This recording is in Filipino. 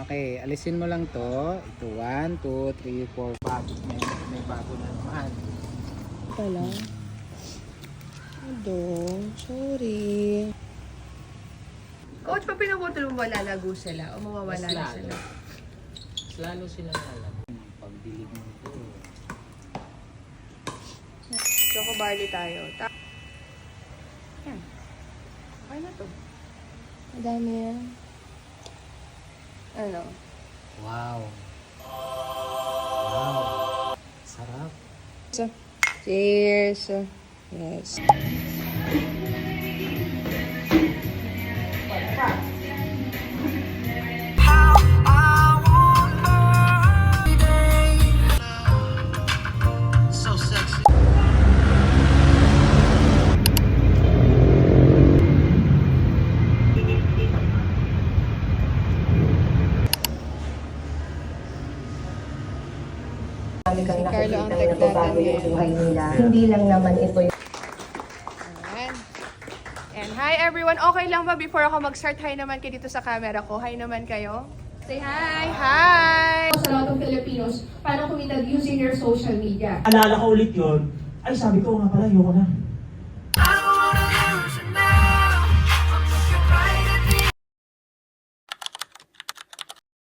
Okay, alisin mo lang to. Ito, 1, 2, 3, 4, 5. May bago na naman. Pala. Ado, sorry. Coach, pag pinaputol mo, malalago sila o mawawala na sila? Mas lalo sila alam. Pagdilig mo ito. Choco barley tayo. Yan. Okay na to. Madami yan. Ano? Wow. Wow. Sarap. So, cheers. Yes. Marami kang Carlo ang nakikita tech na nagbabago natin yung buhay nila. Hindi lang naman ito yung Ayan. And hi everyone! Okay lang ba before ako mag-start? Hi naman kayo dito sa camera ko. Hi naman kayo. Say hi! Hi! Sa lahat ng Filipinos, paano kumita using your social media. Alala ko ulit yun, ay sabi ko nga pala, ayoko na.